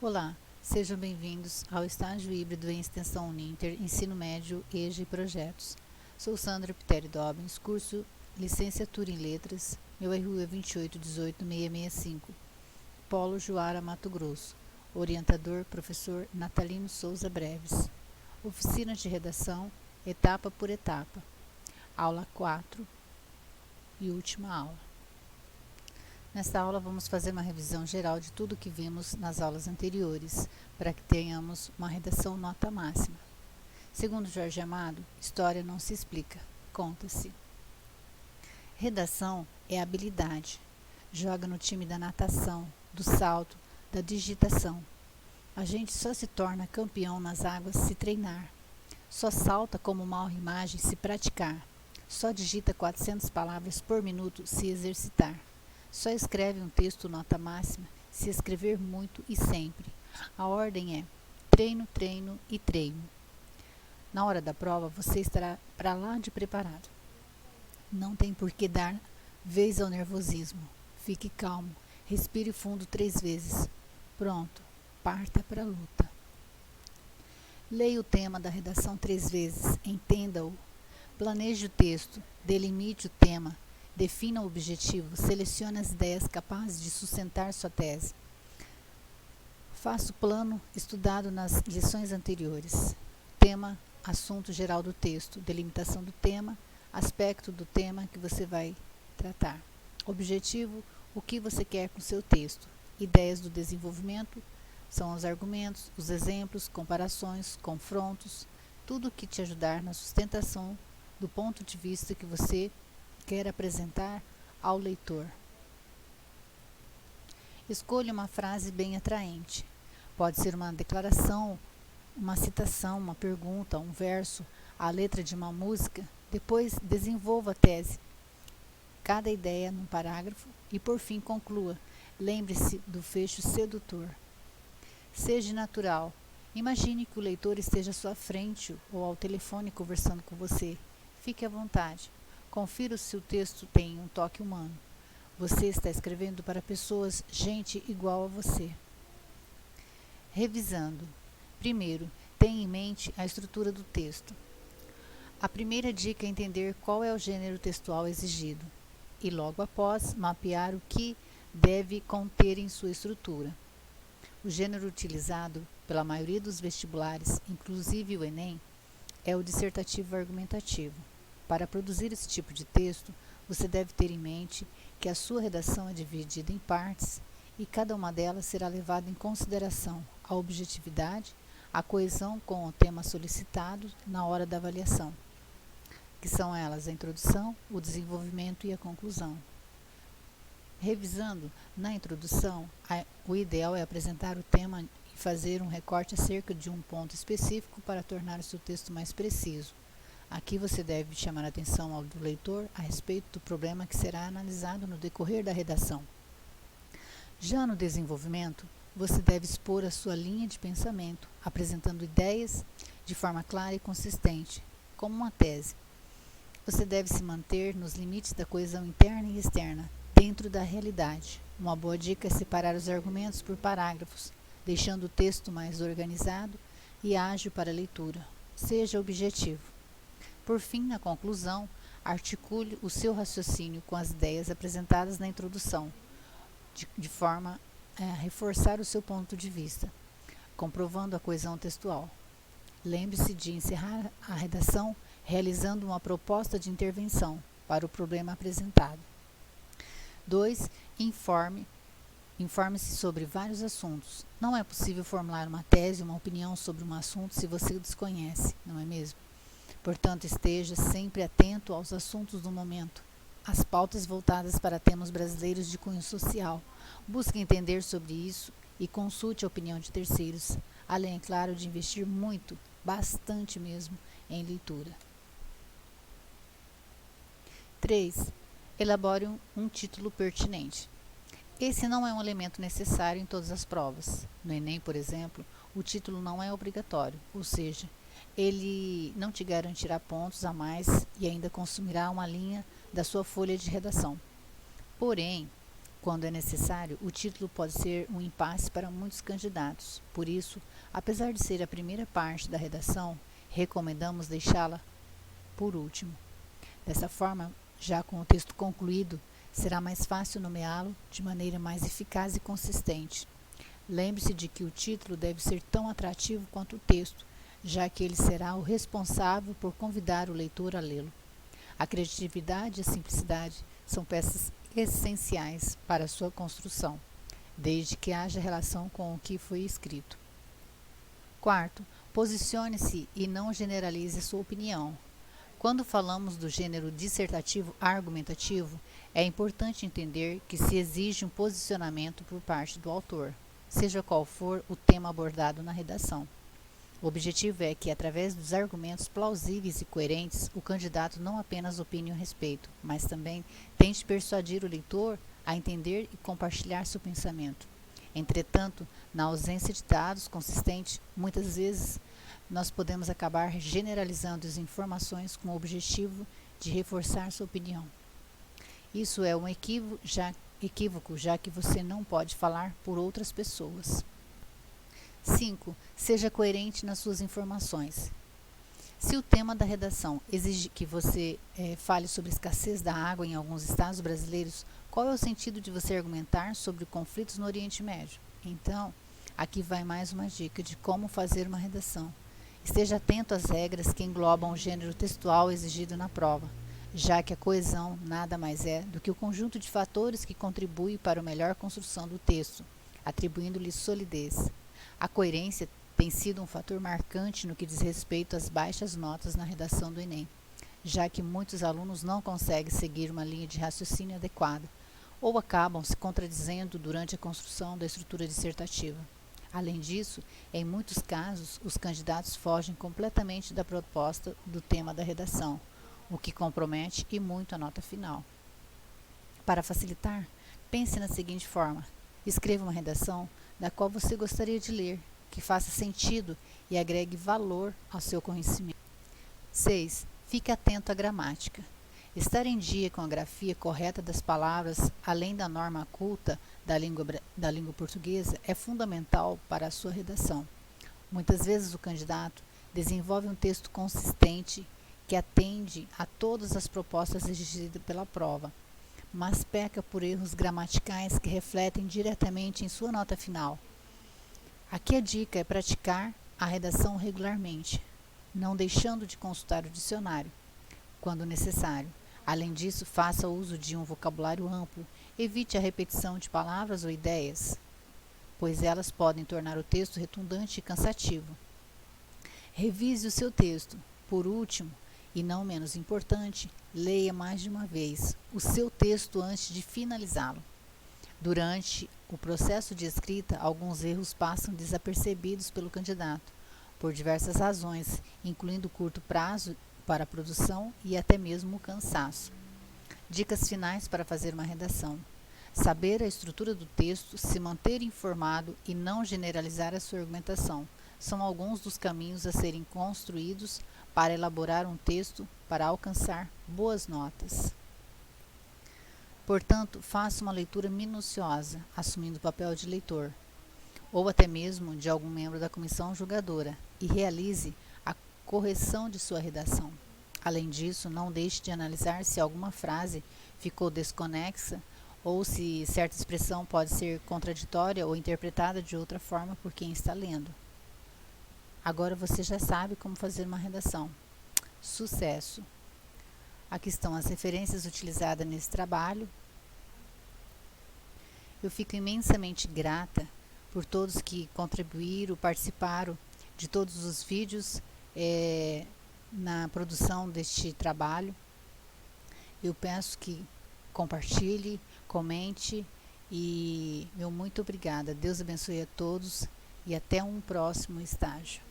Olá, sejam bem-vindos ao estágio híbrido em Extensão Uninter, Ensino Médio, EJA e Projetos. Sou Sandra Piteri Dobbins, curso Licenciatura em Letras, meu RU é 2818665, Polo Juara, Mato Grosso. Orientador, professor Natalino Souza Breves. Oficina de redação, etapa por etapa. Aula 4 e última aula. Nesta aula vamos fazer uma revisão geral de tudo que vimos nas aulas anteriores, para que tenhamos uma redação nota máxima. Segundo Jorge Amado, história não se explica, conta-se. Redação é habilidade. Joga no time da natação, do salto, da digitação. A gente só se torna campeão nas águas se treinar. Só salta como mal rimagem se praticar. Só digita 400 palavras por minuto se exercitar. Só escreve um texto nota máxima se escrever muito e sempre. A ordem é treino, treino e treino. Na hora da prova, você estará para lá de preparado. Não tem por que dar vez ao nervosismo. Fique calmo, respire fundo 3 vezes. Pronto, parta para a luta. Leia o tema da redação 3 vezes, entenda-o. Planeje o texto, delimite o tema. Defina o objetivo, selecione as ideias capazes de sustentar sua tese. Faça o plano estudado nas lições anteriores. Tema, assunto geral do texto, delimitação do tema, aspecto do tema que você vai tratar. Objetivo, o que você quer com seu texto. Ideias do desenvolvimento, são os argumentos, os exemplos, comparações, confrontos, tudo que te ajudar na sustentação do ponto de vista que você quer apresentar ao leitor. Escolha uma frase bem atraente. Pode ser uma declaração, uma citação, uma pergunta, um verso, a letra de uma música. Depois desenvolva a tese, cada ideia num parágrafo e por fim conclua. Lembre-se do fecho sedutor. Seja natural. Imagine que o leitor esteja à sua frente ou ao telefone conversando com você. Fique à vontade. Confira se o texto tem um toque humano. Você está escrevendo para pessoas, gente igual a você. Revisando. Primeiro, tenha em mente a estrutura do texto. A primeira dica é entender qual é o gênero textual exigido e, logo após, mapear o que deve conter em sua estrutura. O gênero utilizado pela maioria dos vestibulares, inclusive o Enem, é o dissertativo argumentativo. Para produzir esse tipo de texto, você deve ter em mente que a sua redação é dividida em partes e cada uma delas será levada em consideração a objetividade, a coesão com o tema solicitado na hora da avaliação, que são elas a introdução, o desenvolvimento e a conclusão. Revisando, na introdução, o ideal é apresentar o tema e fazer um recorte acerca de um ponto específico para tornar o seu texto mais preciso. Aqui você deve chamar a atenção ao leitor a respeito do problema que será analisado no decorrer da redação. Já no desenvolvimento, você deve expor a sua linha de pensamento, apresentando ideias de forma clara e consistente, como uma tese. Você deve se manter nos limites da coesão interna e externa, dentro da realidade. Uma boa dica é separar os argumentos por parágrafos, deixando o texto mais organizado e ágil para a leitura. Seja objetivo. Por fim, na conclusão, articule o seu raciocínio com as ideias apresentadas na introdução, de forma a reforçar o seu ponto de vista, comprovando a coesão textual. Lembre-se de encerrar a redação realizando uma proposta de intervenção para o problema apresentado. 2. Informe-se sobre vários assuntos. Não é possível formular uma tese ou uma opinião sobre um assunto se você o desconhece, não é mesmo? Portanto, esteja sempre atento aos assuntos do momento, às pautas voltadas para temas brasileiros de cunho social. Busque entender sobre isso e consulte a opinião de terceiros, além, é claro, de investir muito, bastante mesmo, em leitura. 3. Elabore um título pertinente. Esse não é um elemento necessário em todas as provas. No Enem, por exemplo, o título não é obrigatório, ou seja, ele não te garantirá pontos a mais e ainda consumirá uma linha da sua folha de redação. Porém, Quando é necessário, o título pode ser um impasse para muitos candidatos. Por isso, apesar de ser a primeira parte da redação, recomendamos deixá-la por último. Dessa forma, já com o texto concluído, será mais fácil nomeá-lo de maneira mais eficaz e consistente. Lembre-se de que o título deve ser tão atrativo quanto o texto, já que ele será o responsável por convidar o leitor a lê-lo. A criatividade e a simplicidade são peças essenciais para a sua construção, desde que haja relação com o que foi escrito. Quarto, posicione-se e não generalize sua opinião. Quando falamos do gênero dissertativo argumentativo, é importante entender que se exige um posicionamento por parte do autor, seja qual for o tema abordado na redação. O objetivo é que, através dos argumentos plausíveis e coerentes, o candidato não apenas opine a respeito, mas também tente persuadir o leitor a entender e compartilhar seu pensamento. Entretanto, na ausência de dados consistentes, muitas vezes nós podemos acabar generalizando as informações com o objetivo de reforçar sua opinião. Isso é um equívoco, já que você não pode falar por outras pessoas. 5. Seja coerente nas suas informações. Se o tema da redação exige que você fale sobre a escassez da água em alguns estados brasileiros, qual é o sentido de você argumentar sobre conflitos no Oriente Médio? Então, aqui vai mais uma dica de como fazer uma redação. Esteja atento às regras que englobam o gênero textual exigido na prova, já que a coesão nada mais é do que o conjunto de fatores que contribui para a melhor construção do texto, atribuindo-lhe solidez. A coerência tem sido um fator marcante no que diz respeito às baixas notas na redação do Enem, já que muitos alunos não conseguem seguir uma linha de raciocínio adequada, ou acabam se contradizendo durante a construção da estrutura dissertativa. Além disso, em muitos casos, os candidatos fogem completamente da proposta do tema da redação, o que compromete e muito a nota final. Para facilitar, pense na seguinte forma: escreva uma redação da qual você gostaria de ler, que faça sentido e agregue valor ao seu conhecimento. 6. Fique atento à gramática. Estar em dia com a grafia correta das palavras, além da norma culta da língua portuguesa, é fundamental para a sua redação. Muitas vezes o candidato desenvolve um texto consistente que atende a todas as propostas exigidas pela prova, mas peca por erros gramaticais que refletem diretamente em sua nota final. Aqui a dica é praticar a redação regularmente, não deixando de consultar o dicionário, quando necessário. Além disso, faça uso de um vocabulário amplo, evite a repetição de palavras ou ideias, pois elas podem tornar o texto redundante e cansativo. Revise o seu texto. Por último, e não menos importante, leia mais de uma vez o seu texto antes de finalizá-lo. Durante o processo de escrita, alguns erros passam desapercebidos pelo candidato, por diversas razões, incluindo curto prazo para a produção e até mesmo o cansaço. Dicas finais para fazer uma redação: saber a estrutura do texto, se manter informado e não generalizar a sua argumentação são alguns dos caminhos a serem construídos para elaborar um texto para alcançar boas notas. Portanto, faça uma leitura minuciosa, assumindo o papel de leitor, ou até mesmo de algum membro da comissão julgadora, e realize a correção de sua redação. Além disso, não deixe de analisar se alguma frase ficou desconexa ou se certa expressão pode ser contraditória ou interpretada de outra forma por quem está lendo. Agora você já sabe como fazer uma redação. Sucesso! Aqui estão as referências utilizadas nesse trabalho. Eu fico imensamente grata por todos que contribuíram, participaram de todos os vídeos na produção deste trabalho. Eu peço que compartilhe, comente e meu muito obrigada. Deus abençoe a todos e até um próximo estágio.